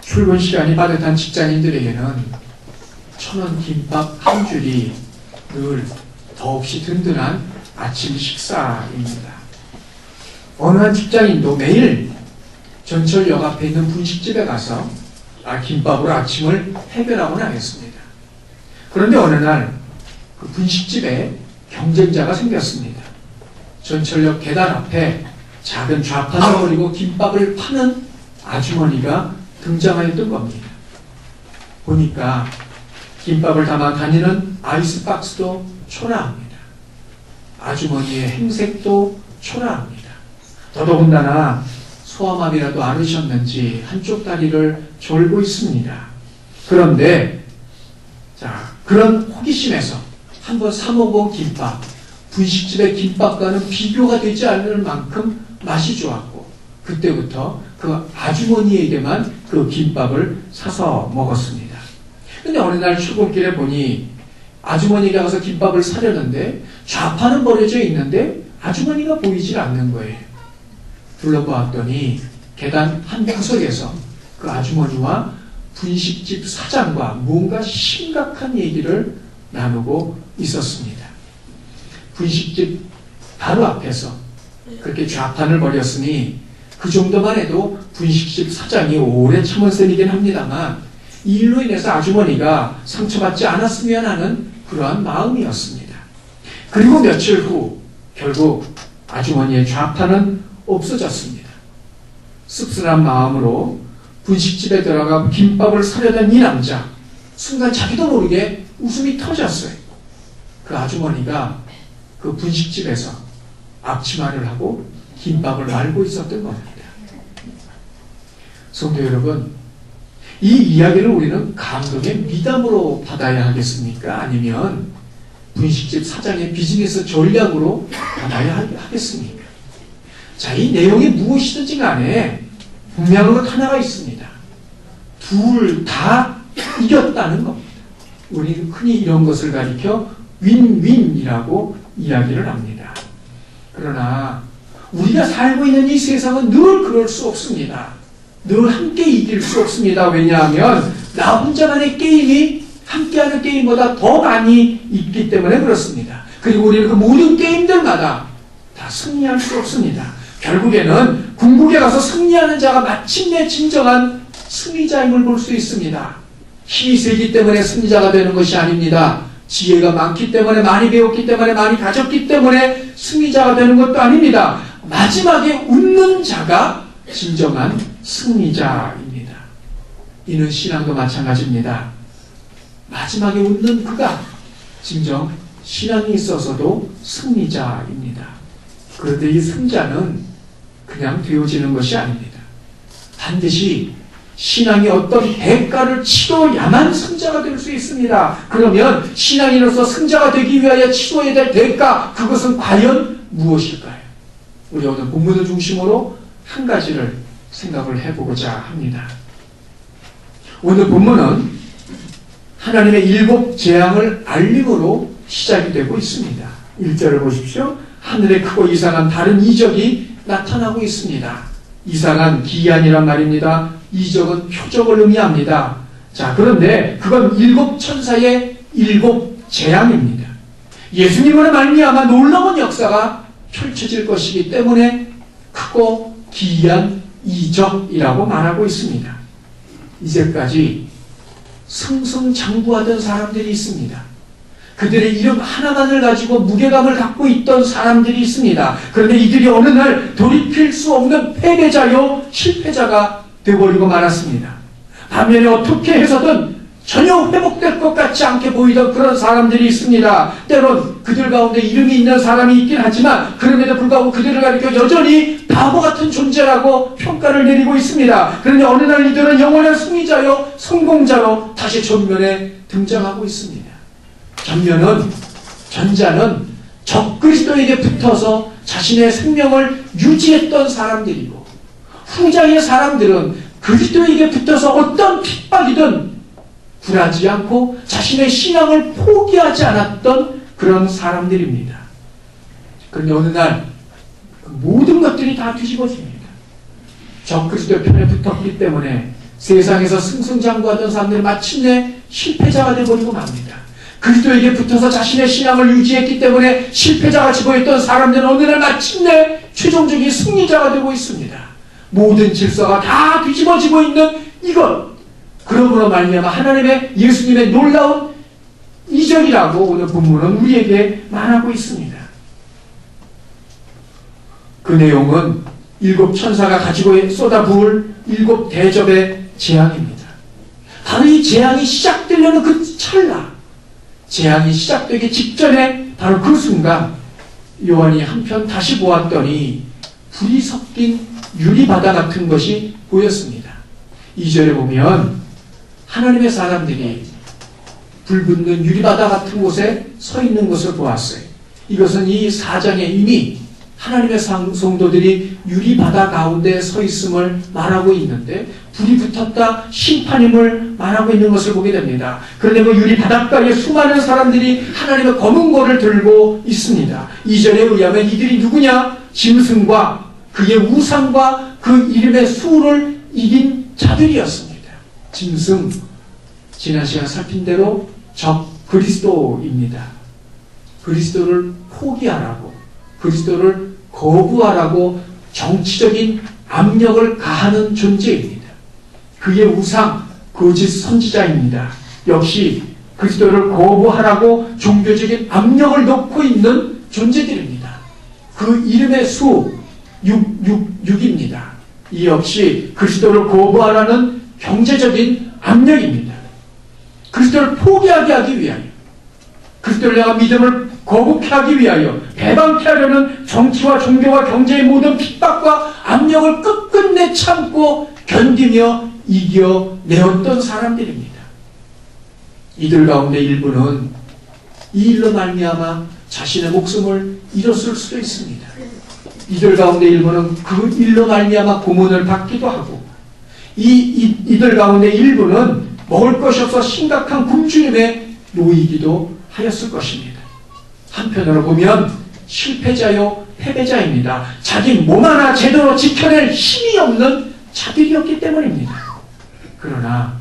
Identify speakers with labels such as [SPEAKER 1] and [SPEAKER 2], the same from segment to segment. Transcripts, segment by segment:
[SPEAKER 1] 출근 시간이 빠듯한 직장인들에게는 1,000원 김밥 한 줄이 늘 더없이 든든한 아침 식사입니다. 어느 한 직장인도 매일 전철역 앞에 있는 분식집에 가서 김밥으로 아침을 해결하곤 하겠습니다. 그런데 어느 날 그 분식집에 경쟁자가 생겼습니다. 전철역 계단 앞에 작은 좌판을 버리고 김밥을 파는 아주머니가 등장하였던 겁니다. 보니까 김밥을 담아 다니는 아이스박스도 초라합니다. 아주머니의 행색도 초라합니다. 더더군다나 소아마비라도 앓으셨는지 한쪽 다리를 졸고 있습니다. 그런데 그런 호기심에서 한번 사먹은 김밥, 분식집의 김밥과는 비교가 되지 않을 만큼 맛이 좋았고 그때부터 그 아주머니에게만 그 김밥을 사서 먹었습니다. 근데 어느 날 출근길에 보니 아주머니가 가서 김밥을 사려는데 좌판은 버려져 있는데 아주머니가 보이질 않는 거예요. 둘러보았더니 계단 한 구석에서 그 아주머니와 분식집 사장과 뭔가 심각한 얘기를 나누고 있었습니다. 분식집 바로 앞에서 그렇게 좌판을 버렸으니 그 정도만 해도 분식집 사장이 오래 참은 셈이긴 합니다만 이 일로 인해서 아주머니가 상처받지 않았으면 하는 그러한 마음이었습니다. 그리고 며칠 후 결국 아주머니의 좌판은 없어졌습니다. 씁쓸한 마음으로 분식집에 들어가 김밥을 사려던 이 남자, 순간 자기도 모르게 웃음이 터졌어요. 그 아주머니가 그 분식집에서 앞치마를 하고 김밥을 말고 있었던 겁니다. 성도 여러분, 이 이야기를 우리는 감동의 미담으로 받아야 하겠습니까? 아니면 분식집 사장의 비즈니스 전략으로 받아야 하겠습니까? 자, 이 내용이 무엇이든지 간에 분명한 것 하나가 있습니다. 둘 다 이겼다는 겁니다. 우리는 흔히 이런 것을 가리켜 윈윈이라고 이야기를 합니다. 그러나 우리가 살고 있는 이 세상은 늘 그럴 수 없습니다. 늘 함께 이길 수 없습니다. 왜냐하면 나 혼자만의 게임이 함께하는 게임보다 더 많이 있기 때문에 그렇습니다. 그리고 우리는 그 모든 게임들마다 다 승리할 수 없습니다. 결국에는 궁극에 가서 승리하는 자가 마침내 진정한 승리자임을 볼 수 있습니다. 힘이 세기 때문에 승리자가 되는 것이 아닙니다. 지혜가 많기 때문에, 많이 배웠기 때문에, 많이 가졌기 때문에 승리자가 되는 것도 아닙니다. 마지막에 웃는 자가 진정한 승리자입니다. 이는 신앙도 마찬가지입니다. 마지막에 웃는 그가 진정 신앙이 있어서도 승리자입니다. 그런데 이 승자는 그냥 되어지는 것이 아닙니다. 반드시 신앙이 어떤 대가를 치러야만 승자가 될 수 있습니다. 그러면 신앙인으로서 승자가 되기 위하여 치러야 될 대가, 그것은 과연 무엇일까요? 우리 오늘 본문을 중심으로 한 가지를 생각을 해보고자 합니다. 오늘 본문은 하나님의 7 재앙을 알림으로 시작이 되고 있습니다. 1절을 보십시오. 하늘에 크고 이상한 다른 이적이 나타나고 있습니다. 이상한 기이한이란 말입니다. 이적은 표적을 의미합니다. 자, 그런데 그건 7 천사의 7 재앙입니다. 예수님으로 말미암아 놀라운 역사가 펼쳐질 것이기 때문에 크고 기이한 이적이라고 말하고 있습니다. 이제까지 승승장구하던 사람들이 있습니다. 그들의 이름 하나만을 가지고 무게감을 갖고 있던 사람들이 있습니다. 그런데 이들이 어느 날 돌이킬 수 없는 패배자요 실패자가 되어버리고 말았습니다. 반면에 어떻게 해서든 전혀 회복될 것 같지 않게 보이던 그런 사람들이 있습니다. 때론 그들 가운데 이름이 있는 사람이 있긴 하지만 그럼에도 불구하고 그들을 가리켜 여전히 바보 같은 존재라고 평가를 내리고 있습니다. 그런데 어느 날 이들은 영원한 승리자요 성공자로 다시 전면에 등장하고 있습니다. 전자는 적그리스도에게 붙어서 자신의 생명을 유지했던 사람들이고, 후자의 사람들은 그리스도에게 붙어서 어떤 핍박이든 굴하지 않고 자신의 신앙을 포기하지 않았던 그런 사람들입니다. 그런데 어느 날 모든 것들이 다 뒤집어집니다. 적그리스도 편에 붙었기 때문에 세상에서 승승장구하던 사람들이 마침내 실패자가 되어버리고 맙니다. 그리스도에게 붙어서 자신의 신앙을 유지했기 때문에 실패자같이 보였던 사람들은 어느 날 마침내 최종적인 승리자가 되고 있습니다. 모든 질서가 다 뒤집어지고 있는 이것, 그러므로 말미암아 하나님의 예수님의 놀라운 이적이라고 오늘 본문은 우리에게 말하고 있습니다. 그 내용은 7 천사가 가지고 쏟아부을 7 대접의 재앙입니다. 바로 이 재앙이 시작되려는 그 찰나, 재앙이 시작되기 직전에 바로 그 순간 요한이 한편 다시 보았더니 불이 섞인 유리바다 같은 것이 보였습니다. 2절에 보면 하나님의 사람들이 불 붙는 유리바다 같은 곳에 서 있는 것을 보았어요. 이것은 이 4장에 이미 하나님의 성도들이 유리바다 가운데 서 있음을 말하고 있는데 불이 붙었다 심판임을 말하고 있는 것을 보게 됩니다. 그런데 그 유리바닷가에 수많은 사람들이 하나님의 검은 고를 들고 있습니다. 2절에 의하면 이들이 누구냐? 짐승과 그의 우상과 그 이름의 수를 이긴 자들이었습니다. 짐승, 지난 시간 살핀 대로 적 그리스도입니다. 그리스도를 포기하라고, 그리스도를 거부하라고 정치적인 압력을 가하는 존재입니다. 그의 우상, 거짓 선지자입니다. 역시 그리스도를 거부하라고 종교적인 압력을 놓고 있는 존재들입니다. 그 이름의 수, 6입니다. 이 역시 그리스도를 거부하라는 경제적인 압력입니다. 그리스도를 포기하게 하기 위하여, 그리스도를 향한 믿음을 거북해 하기 위하여 배반케 하려는 정치와 종교와 경제의 모든 핍박과 압력을 끝끝내 참고 견디며 이겨내었던 사람들입니다. 이들 가운데 일부는 이 일로 말미암아 자신의 목숨을 잃었을 수도 있습니다. 이들 가운데 일부는 그 일로 말미암아 고문을 받기도 하고, 이들 가운데 일부는 먹을 것이 없어 심각한 굶주림에 놓이기도 하였을 것입니다. 한편으로 보면 실패자요 패배자입니다. 자기 몸 하나 제대로 지켜낼 힘이 없는 자들이었기 때문입니다. 그러나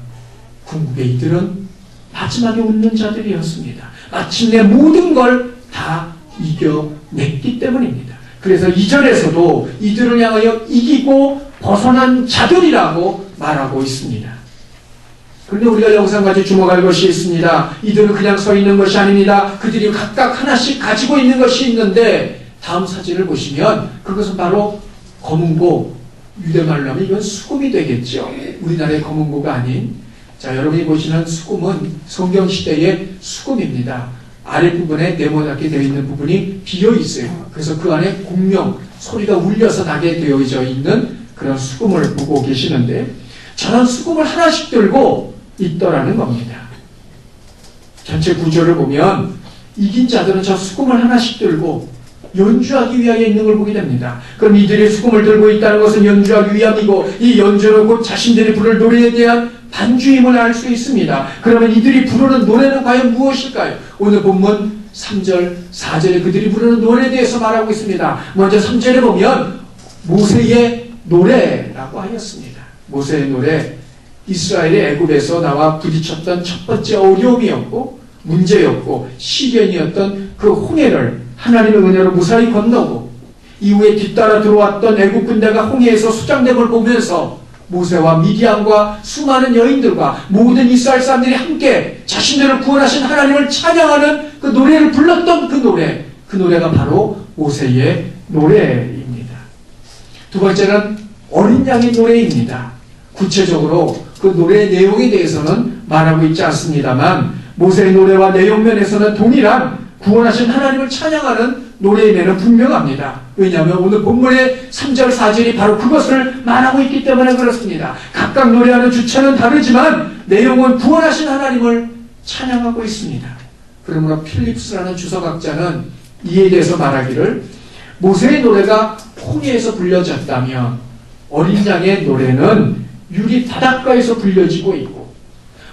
[SPEAKER 1] 궁극의 이들은 마지막에 웃는 자들이었습니다. 마침내 모든 걸 다 이겨냈기 때문입니다. 그래서 2절에서도 이들을 향하여 이기고 벗어난 자들이라고 말하고 있습니다. 그런데 우리가 여기서 한 가지 주목할 것이 있습니다. 이들은 그냥 서 있는 것이 아닙니다. 그들이 각각 하나씩 가지고 있는 것이 있는데, 다음 사진을 보시면 그것은 바로 검은고, 유대말로 하면 이건 수금이 되겠죠. 우리나라의 검은고가 아닌. 자, 여러분이 보시는 수금은 성경시대의 수금입니다. 아랫부분에 네모나게 되어 있는 부분이 비어 있어요. 그래서 그 안에 공명, 소리가 울려서 나게 되어져 있는 그런 수금을 보고 계시는데, 저런 수금을 하나씩 들고 있더라는 겁니다. 전체 구조를 보면 이긴 자들은 저 수금을 하나씩 들고 연주하기 위하여 있는 걸 보게 됩니다. 그럼 이들이 수금을 들고 있다는 것은 연주하기 위함이고, 이 연주는 곧 자신들이 부를 노래에 대한 반주임을 알 수 있습니다. 그러면 이들이 부르는 노래는 과연 무엇일까요? 오늘 본문 3절, 4절에 그들이 부르는 노래에 대해서 말하고 있습니다. 먼저 3절에 보면 모세의 노래라고 하였습니다. 모세의 노래, 이스라엘이 애굽에서 나와 부딪혔던 첫 번째 어려움이었고 문제였고 시련이었던 그 홍해를 하나님의 은혜로 무사히 건너고, 이후에 뒤따라 들어왔던 애굽 군대가 홍해에서 수장됨을 보면서 모세와 미디안과 수많은 여인들과 모든 이스라엘 사람들이 함께 자신들을 구원하신 하나님을 찬양하는 그 노래를 불렀던 그 노래가 바로 모세의 노래입니다. 두 번째는 어린 양의 노래입니다. 구체적으로 그 노래의 내용에 대해서는 말하고 있지 않습니다만, 모세의 노래와 내용면에서는 동일한 구원하신 하나님을 찬양하는 노래임에는 분명합니다. 왜냐하면 오늘 본문의 3절, 4절이 바로 그것을 말하고 있기 때문에 그렇습니다. 각각 노래하는 주체는 다르지만 내용은 구원하신 하나님을 찬양하고 있습니다. 그러므로 필립스라는 주석학자는 이에 대해서 말하기를, 모세의 노래가 홍해에서 불려졌다면 어린 양의 노래는 유리 바닷가에서 불려지고 있고,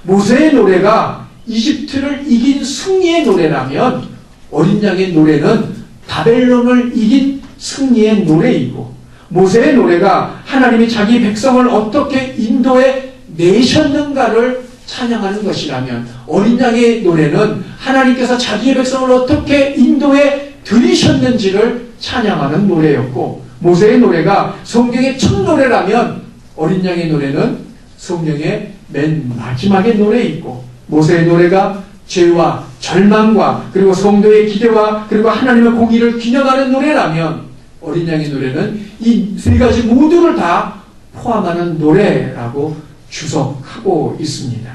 [SPEAKER 1] 모세의 노래가 이집트를 이긴 승리의 노래라면 어린 양의 노래는 바벨론을 이긴 승리의 노래이고, 모세의 노래가 하나님이 자기 백성을 어떻게 인도해 내셨는가를 찬양하는 것이라면, 어린 양의 노래는 하나님께서 자기의 백성을 어떻게 인도해 들이셨는지를 찬양하는 노래였고, 모세의 노래가 성경의 첫 노래라면 어린 양의 노래는 성경의 맨 마지막의 노래이고, 모세의 노래가 죄와 절망과 그리고 성도의 기대와 그리고 하나님의 공의를 균형하는 노래라면, 어린 양의 노래는 이 세 가지 모두를 다 포함하는 노래라고 주석하고 있습니다.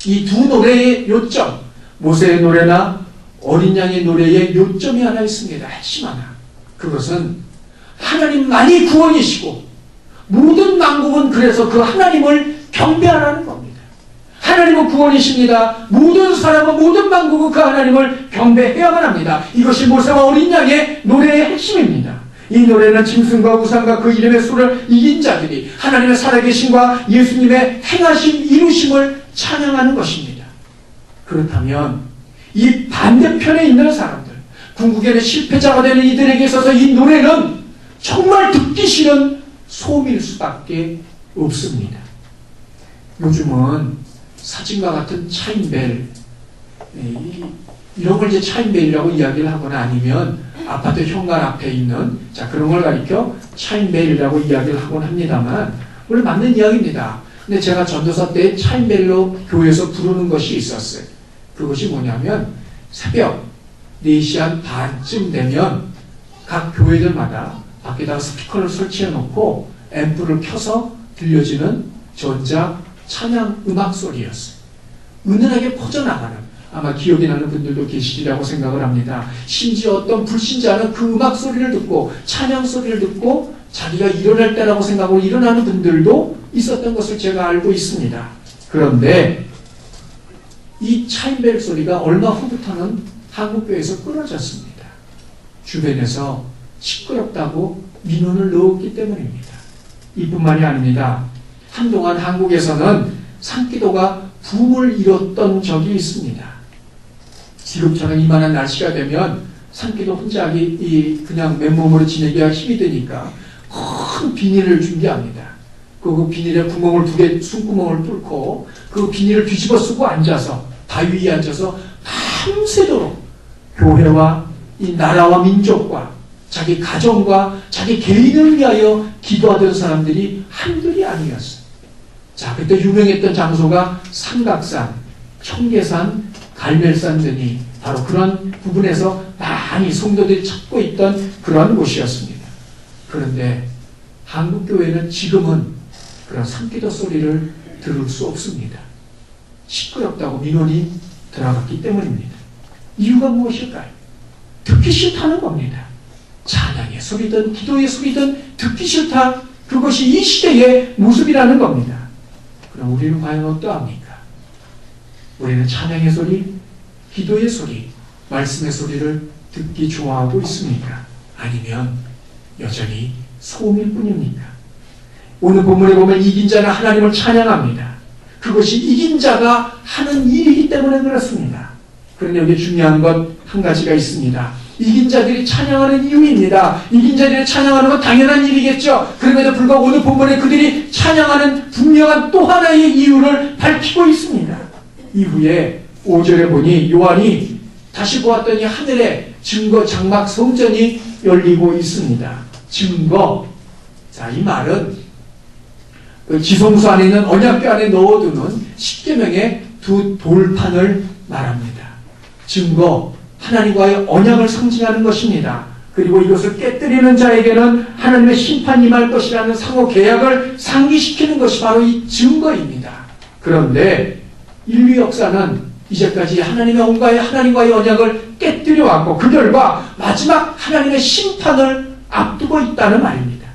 [SPEAKER 1] 이 두 노래의 요점, 모세의 노래나 어린 양의 노래의 요점이 하나 있습니다. 핵심 하나. 그것은 하나님만이 구원이시고 모든 만국은 그래서 그 하나님을 경배하라는 겁니다. 하나님은 구원이십니다. 모든 사람은, 모든 만국은 그 하나님을 경배해야만 합니다. 이것이 모세와 어린 양의 노래의 핵심입니다. 이 노래는 짐승과 우상과 그 이름의 수를 이긴 자들이 하나님의 살아계심과 예수님의 행하신 이루심을 찬양하는 것입니다. 그렇다면 이 반대편에 있는 사람들, 궁극에는 실패자가 되는 이들에게 있어서 이 노래는 정말 듣기 싫은 소음일 수밖에 없습니다. 요즘은 사진과 같은 차인벨, 이런 걸 이제 차인벨이라고 이야기를 하거나 아니면 아파트 현관 앞에 있는 그런 걸 가리켜 차인벨이라고 이야기를 하곤 합니다만, 원래 맞는 이야기입니다. 근데 제가 전도사 때 차인벨로 교회에서 부르는 것이 있었어요. 그것이 뭐냐면 새벽 4시 한 반쯤 되면 각 교회들마다 밖에다가 스피커를 설치해 놓고 앰프를 켜서 들려지는 전자 찬양 음악 소리였어요. 은은하게 퍼져나가는, 아마 기억이 나는 분들도 계시리라고 생각을 합니다. 심지어 어떤 불신자는 그 음악 소리를 듣고 찬양 소리를 듣고 자기가 일어날 때라고 생각하고 일어나는 분들도 있었던 것을 제가 알고 있습니다. 그런데 이 차인벨 소리가 얼마 후부터는 한국교회에서 끊어졌습니다. 주변에서 시끄럽다고 민원을 넣었기 때문입니다. 이뿐만이 아닙니다. 한동안 한국에서는 산기도가 붐을 이뤘던 적이 있습니다. 지금처럼 이만한 날씨가 되면 산기도 혼자 하기 그냥 맨몸으로 지내기가 힘이 드니까 큰 비닐을 준비합니다. 그 비닐에 구멍을 2개, 숨구멍을 뚫고 그 비닐을 뒤집어 쓰고 앉아서, 바위 위에 앉아서 밤새도록 교회와 이 나라와 민족과 자기 가정과 자기 개인을 위하여 기도하던 사람들이 한둘이 아니었어요. 자, 그때 유명했던 장소가 삼각산, 청계산, 갈멜산 등이 바로 그런 부분에서 많이 성도들이 찾고 있던 그런 곳이었습니다. 그런데 한국교회는 지금은 그런 산기도 소리를 들을 수 없습니다. 시끄럽다고 민원이 들어갔기 때문입니다. 이유가 무엇일까요? 듣기 싫다는 겁니다. 찬양의 소리든 기도의 소리든 듣기 싫다. 그것이 이 시대의 모습이라는 겁니다. 그럼 우리는 과연 어떠합니까? 우리는 찬양의 소리, 기도의 소리, 말씀의 소리를 듣기 좋아하고 있습니까? 아니면 여전히 소음일 뿐입니까? 오늘 본문에 보면 이긴 자는 하나님을 찬양합니다. 그것이 이긴 자가 하는 일이기 때문에 그렇습니다. 그런데 여기 중요한 것 한 가지가 있습니다. 이긴 자들이 찬양하는 이유입니다. 이긴 자들이 찬양하는 건 당연한 일이겠죠. 그럼에도 불구하고 오늘 본문에 그들이 찬양하는 분명한 또 하나의 이유를 밝히고 있습니다. 이후에 5절에 보니 요한이 다시 보았더니 하늘에 증거 장막 성전이 열리고 있습니다. 증거. 자, 이 말은 그 지성소 안에 있는 언약궤 안에 넣어두는 십계명의 2 돌판을 말합니다. 증거, 하나님과의 언약을 상징하는 것입니다. 그리고 이것을 깨뜨리는 자에게는 하나님의 심판이 임할 것이라는 상호 계약을 상기시키는 것이 바로 이 증거입니다. 그런데 인류 역사는 이제까지 하나님과의 언약을 깨뜨려 왔고 그 결과 마지막 하나님의 심판을 앞두고 있다는 말입니다.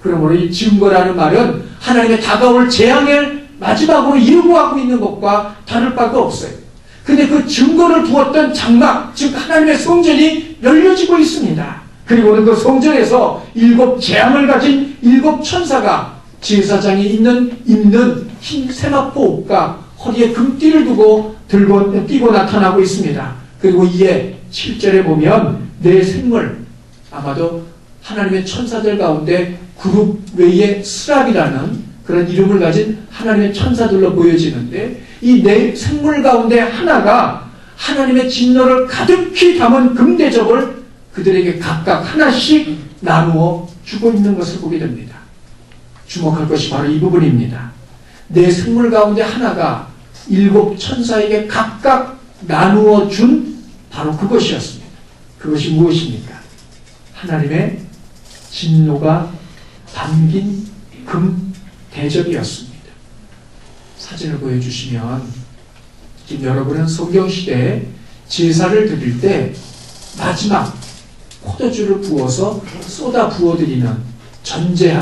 [SPEAKER 1] 그러므로 이 증거라는 말은 하나님의 다가올 재앙을 마지막으로 이루고 있는 것과 다를 바가 없어요. 근데 그 증거를 두었던 장막, 즉 하나님의 성전이 열려지고 있습니다. 그리고는 그 성전에서 7 재앙을 가진 7 천사가 제사장이 입는 흰 세마포 옷과 허리에 금띠를 두고 뛰고 나타나고 있습니다. 그리고 이에 7절에 보면 내 생물, 아마도 하나님의 천사들 가운데 그룹 외에 스랍이라는 그런 이름을 가진 하나님의 천사들로 보여지는데, 이 네 생물 가운데 하나가 하나님의 진노를 가득히 담은 금대접을 그들에게 각각 하나씩 나누어 주고 있는 것을 보게 됩니다. 주목할 것이 바로 이 부분입니다. 네 생물 가운데 하나가 일곱 천사에게 각각 나누어 준 바로 그것이었습니다. 그것이 무엇입니까? 하나님의 진노가 담긴 금 대접이었습니다. 사진을 보여주시면, 지금 여러분은 성경시대에 제사를 드릴 때 마지막 포도주를 부어서 쏟아 부어드리는 전제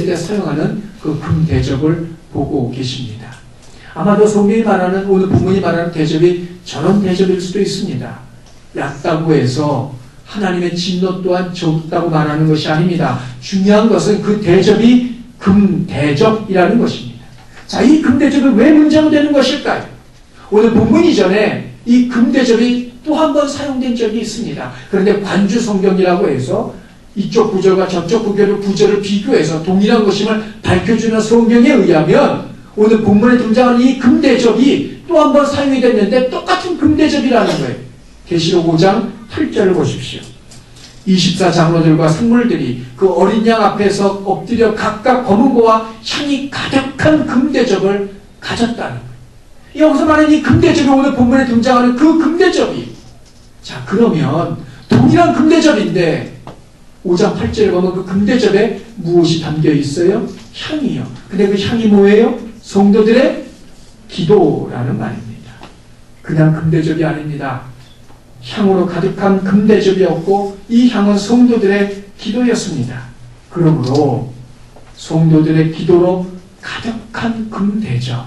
[SPEAKER 1] 때 사용하는 그 금 대접을 보고 계십니다. 아마도 성경이 말하는, 오늘 본문이 말하는 대접이 저런 대접일 수도 있습니다. 얕다고 해서 하나님의 진노 또한 적다고 말하는 것이 아닙니다. 중요한 것은 그 대접이 금대접이라는 것입니다. 자, 이 금대접이 왜 문제가 되는 것일까요? 오늘 본문 이전에 이 금대접이 또 한 번 사용된 적이 있습니다. 그런데 관주 성경이라고 해서 이쪽 구절과 저쪽 구절을 비교해서 동일한 것임을 밝혀주는 성경에 의하면 오늘 본문에 등장하는 이 금대접이 또 한 번 사용이 됐는데 똑같은 금대접이라는 거예요. 계시록 5장 8절을 보십시오. 24장로들과 생물들이 그 어린 양 앞에서 엎드려 각각 검은 고와 향이 가득한 금대접을 가졌다는 거예요. 여기서 말하는 이 금대접이 오늘 본문에 등장하는 그 금대접이, 자, 그러면 동일한 금대접인데 5장 8절에 보면 그 금대접에 무엇이 담겨 있어요? 향이요. 근데 그 향이 뭐예요? 성도들의 기도라는 말입니다. 그냥 금대접이 아닙니다. 향으로 가득한 금대접이었고 이 향은 성도들의 기도였습니다. 그러므로 성도들의 기도로 가득한 금대접,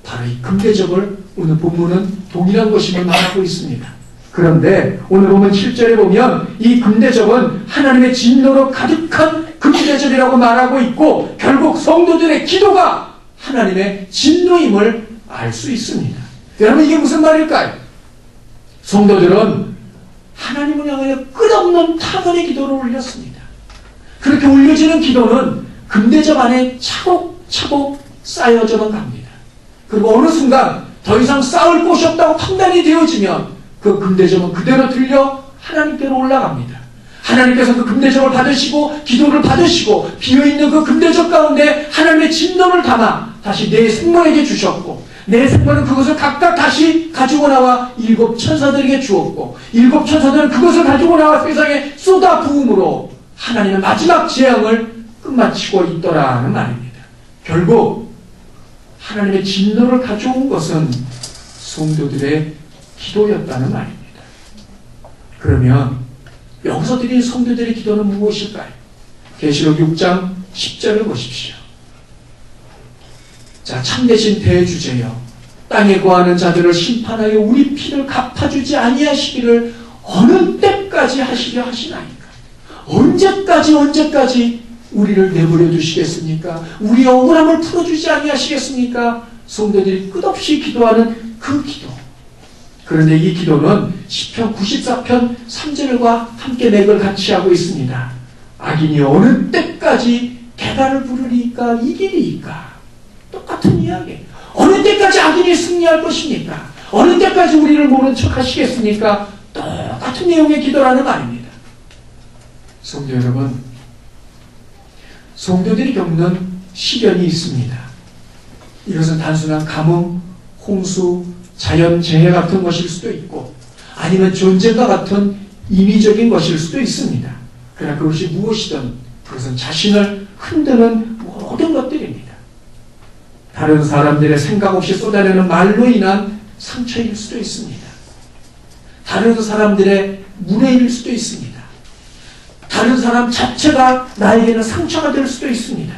[SPEAKER 1] 바로 이 금대접을 오늘 본문은 동일한 것임을 말하고 있습니다. 그런데 오늘 본문 7절에 보면 이 금대접은 하나님의 진노로 가득한 금대접이라고 말하고 있고 결국 성도들의 기도가 하나님의 진노임을 알 수 있습니다. 여러분, 이게 무슨 말일까요? 성도들은 하나님을 향하여 끝없는 탄원의 기도를 올렸습니다. 그렇게 올려지는 기도는 금대접 안에 차곡차곡 쌓여져만 갑니다. 그리고 어느 순간 더 이상 쌓을 곳이 없다고 판단이 되어지면 그 금대접은 그대로 들려 하나님께로 올라갑니다. 하나님께서 그 금대접을 받으시고 기도를 받으시고 비어있는 그 금대접 가운데 하나님의 진노를 담아 다시 내 생물에게 주셨고 내 생물은 그것을 각각 다시 가지고 나와 일곱 천사들에게 주었고 일곱 천사들은 그것을 가지고 나와 세상에 쏟아 부음으로 하나님의 마지막 재앙을 끝마치고 있더라는 말입니다. 결국 하나님의 진노를 가져온 것은 성도들의 기도였다는 말입니다. 그러면 여기서 드린 성도들의 기도는 무엇일까요? 계시록 6장 10절을 보십시오. 자, 참되신 대주제여, 땅에 거하는 자들을 심판하여 우리 피를 갚아주지 아니하시기를 어느 때까지 하시려 하시나이까? 언제까지 우리를 내버려 두시겠습니까? 우리의 억울함을 풀어주지 아니하시겠습니까? 성도들이 끝없이 기도하는 그 기도. 그런데 이 기도는 시편 94편 3절과 함께 맥을 같이 하고 있습니다. 악인이 어느 때까지 계단을 부르리까 이기리이까? 똑같은 이야기. 어느 때까지 악인이 승리할 것입니까? 어느 때까지 우리를 모른 척 하시겠습니까? 똑같은 내용의 기도라는 말입니다. 성도 여러분, 성도들이 겪는 시련이 있습니다. 이것은 단순한 가뭄, 홍수, 자연재해 같은 것일 수도 있고 아니면 존재과 같은 인위적인 것일 수도 있습니다. 그러나 그것이 무엇이든 그것은 자신을 흔드는 모든 것들입니다. 다른 사람들의 생각 없이 쏟아내는 말로 인한 상처일 수도 있습니다. 다른 사람들의 무례일 수도 있습니다. 다른 사람 자체가 나에게는 상처가 될 수도 있습니다.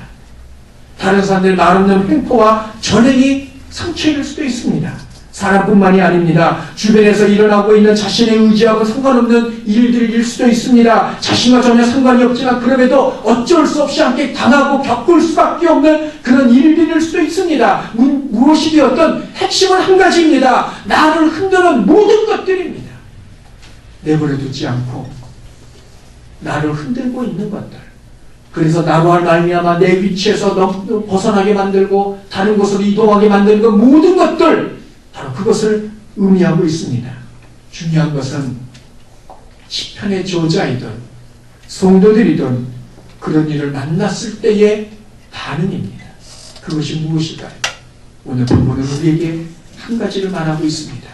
[SPEAKER 1] 다른 사람들의 말없는 횡포와 전행이 상처일 수도 있습니다. 사람뿐만이 아닙니다. 주변에서 일어나고 있는 자신의 의지하고 상관없는 일들일 수도 있습니다. 자신과 전혀 상관이 없지만 그럼에도 어쩔 수 없이 함께 당하고 겪을 수밖에 없는 그런 일들일 수도 있습니다. 무엇이 되었든 핵심은 한 가지입니다. 나를 흔드는 모든 것들입니다. 내버려 두지 않고 나를 흔들고 있는 것들, 그래서 나로 말미암아 내 위치에서 벗어나게 만들고 다른 곳으로 이동하게 만드는 그 모든 것들, 바로 그것을 의미하고 있습니다. 중요한 것은 시편의 저자이든 성도들이든 그런 일을 만났을 때의 반응입니다. 그것이 무엇일까요? 오늘 본문은 우리에게 한 가지를 말하고 있습니다.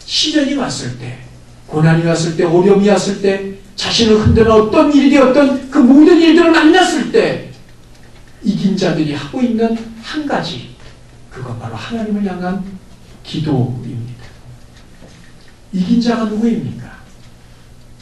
[SPEAKER 1] 시련이 왔을 때, 고난이 왔을 때, 어려움이 왔을 때, 자신을 흔드는 어떤 일이 되었던 그 모든 일들을 만났을 때 이긴 자들이 하고 있는 한 가지, 그건 바로 하나님을 향한 기도입니다. 이긴 자가 누구입니까?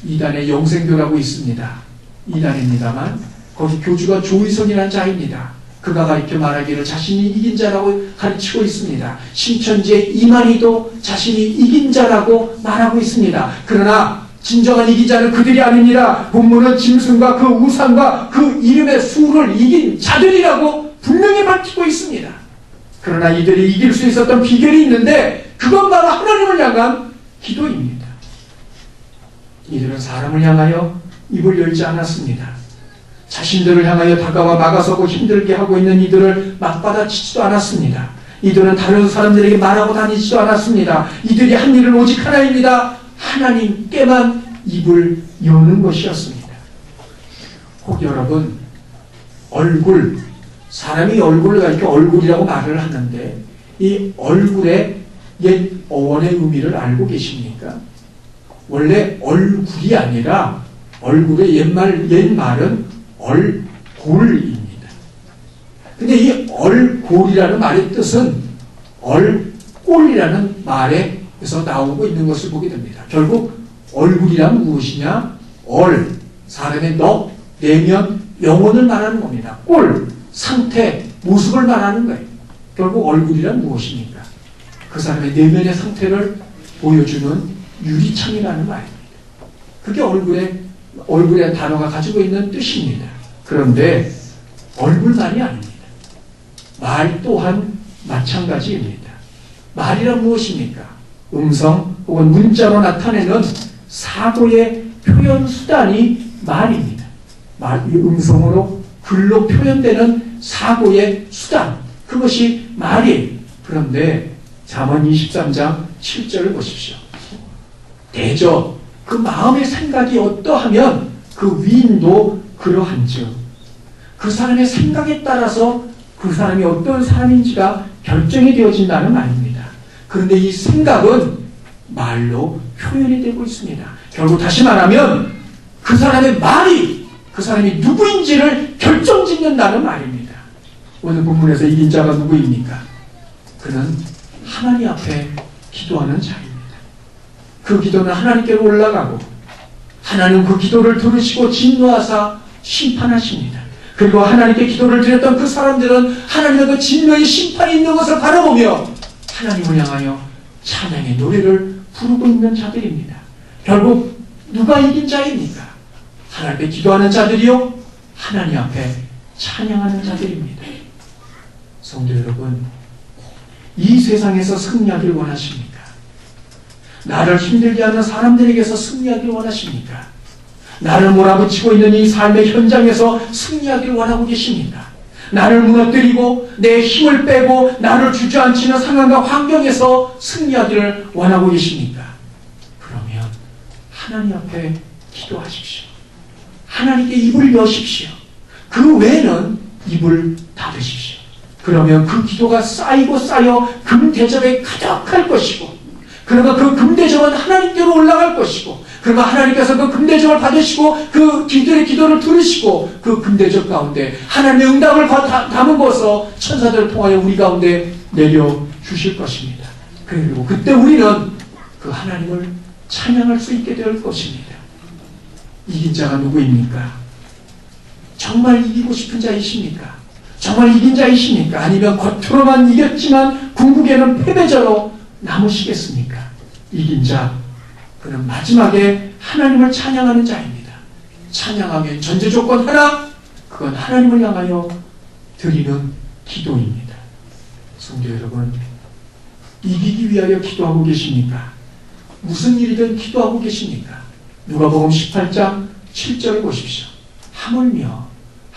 [SPEAKER 1] 이단의 영생교라고 있습니다. 이단입니다만 거기 교주가 조의성이라는 자입니다. 그가 가르쳐 말하기를 자신이 이긴 자라고 가르치고 있습니다. 신천지의 이만희도 자신이 이긴 자라고 말하고 있습니다. 그러나 진정한 이긴 자는 그들이 아닙니다. 본문은 짐승과 그 우상과 그 이름의 수를 이긴 자들이라고 분명히 밝히고 있습니다. 그러나 이들이 이길 수 있었던 비결이 있는데 그건 바로 하나님을 향한 기도입니다. 이들은 사람을 향하여 입을 열지 않았습니다. 자신들을 향하여 다가와 막아서고 힘들게 하고 있는 이들을 맞받아치지도 않았습니다. 이들은 다른 사람들에게 말하고 다니지도 않았습니다. 이들이 한 일은 오직 하나입니다. 하나님께만 입을 여는 것이었습니다. 혹 여러분, 얼굴, 사람이 얼굴을 가리켜 얼굴이라고 말을 하는데 이 얼굴의 옛 어원의 의미를 알고 계십니까? 원래 얼굴이 아니라 얼굴의 옛말은 얼골입니다. 근데 이 얼골이라는 말의 뜻은 얼꼴이라는 말에서 나오고 있는 것을 보게 됩니다. 결국 얼굴이란 무엇이냐? 사람의 내면, 영혼을 말하는 겁니다. 꼴, 상태, 모습을 말하는 거예요. 결국 얼굴이란 무엇입니까? 그 사람의 내면의 상태를 보여주는 유리창이라는 말입니다. 그게 얼굴의 단어가 가지고 있는 뜻입니다. 그런데 얼굴만이 아닙니다. 말 또한 마찬가지입니다. 말이란 무엇입니까? 음성 혹은 문자로 나타내는 사고의 표현 수단이 말입니다. 이 음성으로 글로 표현되는 사고의 수단, 그것이 말이에요. 그런데 잠언 23장 7절을 보십시오. 대저 그 마음의 생각이 어떠하면 그 위인도 그러한즉, 그 사람의 생각에 따라서 그 사람이 어떤 사람인지가 결정이 되어진다는 말입니다. 그런데 이 생각은 말로 표현이 되고 있습니다. 결국 다시 말하면 그 사람의 말이 그 사람이 누구인지를 결정짓는다는 말입니다. 오늘 본문에서 이긴 자가 누구입니까? 그는 하나님 앞에 기도하는 자입니다. 그 기도는 하나님께로 올라가고 하나님 그 기도를 들으시고 진노하사 심판하십니다. 그리고 하나님께 기도를 드렸던 그 사람들은 하나님의 그 진노의 심판이 있는 것을 바라보며 하나님을 향하여 찬양의 노래를 부르고 있는 자들입니다. 결국 누가 이긴 자입니까? 하나님께 기도하는 자들이요, 하나님 앞에 찬양하는 자들입니다. 성도 여러분, 이 세상에서 승리하길 원하십니까? 나를 힘들게 하는 사람들에게서 승리하길 원하십니까? 나를 몰아붙이고 있는 이 삶의 현장에서 승리하길 원하고 계십니까? 나를 무너뜨리고 내 힘을 빼고 나를 주저앉히는 상황과 환경에서 승리하기를 원하고 계십니까? 그러면 하나님 앞에 기도하십시오. 하나님께 입을 여십시오. 그 외에는 입을 닫으십시오. 그러면 그 기도가 쌓이고 쌓여 금대접에 가득할 것이고, 그러면 그 금대접은 하나님께로 올라갈 것이고, 그러면 하나님께서 그 금대접을 받으시고 그 기도를 들으시고 그 금대접 가운데 하나님의 응답을 담음으로써 천사들을 통하여 우리 가운데 내려주실 것입니다. 그리고 그때 우리는 그 하나님을 찬양할 수 있게 될 것입니다. 이긴 자가 누구입니까? 정말 이기고 싶은 자이십니까? 정말 이긴 자이십니까? 아니면 겉으로만 이겼지만 궁극에는 패배자로 남으시겠습니까? 이긴 자, 그는 마지막에 하나님을 찬양하는 자입니다. 찬양하면 전제 조건 하나, 그건 하나님을 향하여 드리는 기도입니다. 성도 여러분, 이기기 위하여 기도하고 계십니까? 무슨 일이든 기도하고 계십니까? 누가복음 18장 7절을 보십시오. 하물며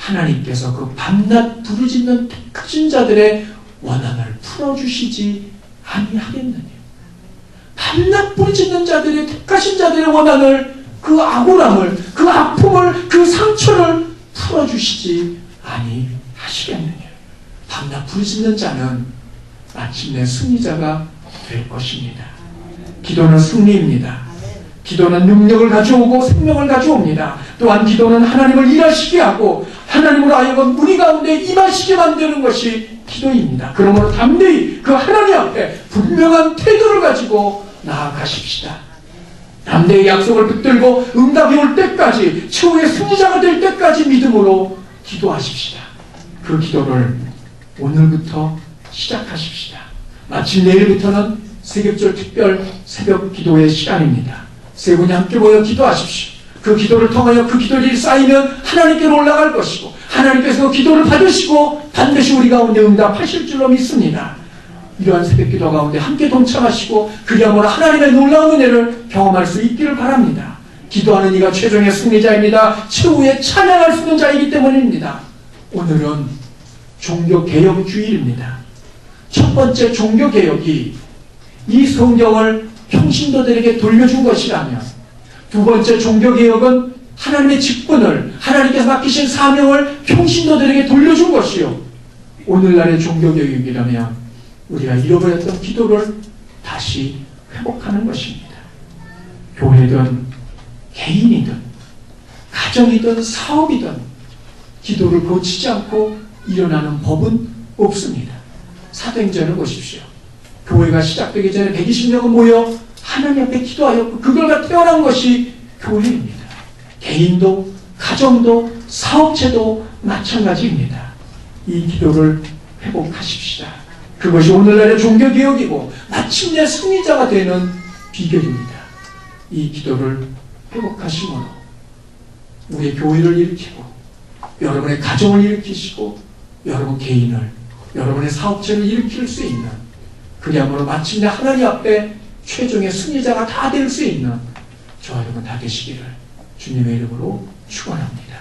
[SPEAKER 1] 하나님께서 그 밤낮 부르짖는 택하신 자들의 원한을 풀어주시지 아니하겠느냐. 밤낮 부르짖는 자들의 택하신 자들의 원한을, 그 억울함을, 그 아픔을, 그 상처를 풀어주시지 아니하시겠느냐. 밤낮 부르짖는 자는 마침내 승리자가 될 것입니다. 기도는 승리입니다. 기도는 능력을 가져오고 생명을 가져옵니다. 또한 기도는 하나님을 일하시게 하고 하나님으로 하여금 무리 가운데 임하시게 만드는 것이 기도입니다. 그러므로 담대히 그 하나님 앞에 분명한 태도를 가지고 나아가십시다. 담대히 약속을 붙들고 응답이 올 때까지, 최후의 승리자가 될 때까지 믿음으로 기도하십시다. 그 기도를 오늘부터 시작하십시다. 마침 내일부터는 세ገብ절 특별 새벽 기도의 시간입니다. 세 분이 함께 모여 기도하십시오. 그 기도를 통하여 그 기도들이 쌓이면 하나님께로 올라갈 것이고 하나님께서 그 기도를 받으시고 반드시 우리 가운데 응답하실 줄로 믿습니다. 이러한 새벽 기도 가운데 함께 동참하시고 그야말로 하나님의 놀라운 은혜를 경험할 수 있기를 바랍니다. 기도하는 이가 최종의 승리자입니다. 최후의 찬양할 수 있는 자이기 때문입니다. 오늘은 종교개혁 주일입니다. 첫 번째 종교개혁이 이 성경을 평신도들에게 돌려준 것이라면, 두 번째 종교개혁은 하나님의 직분을, 하나님께서 맡기신 사명을 평신도들에게 돌려준 것이요, 오늘날의 종교개혁이라면 우리가 잃어버렸던 기도를 다시 회복하는 것입니다. 교회든 개인이든 가정이든 사업이든 기도를 고치지 않고 일어나는 법은 없습니다. 사도행전을 보십시오. 교회가 시작되기 전에 120명은 모여 하나님 앞에 기도하였고 그걸가 태어난 것이 교회입니다. 개인도 가정도 사업체도 마찬가지입니다. 이 기도를 회복하십시다. 그것이 오늘날의 종교개혁이고 마침내 승리자가 되는 비결입니다. 이 기도를 회복하심으로 우리의 교회를 일으키고 여러분의 가정을 일으키시고 여러분 개인을, 여러분의 사업체를 일으킬 수 있는, 그야말로 마침내 하나님 앞에 최종의 승리자가 다 될 수 있는 저와 여러분 다 되시기를 주님의 이름으로 축원합니다.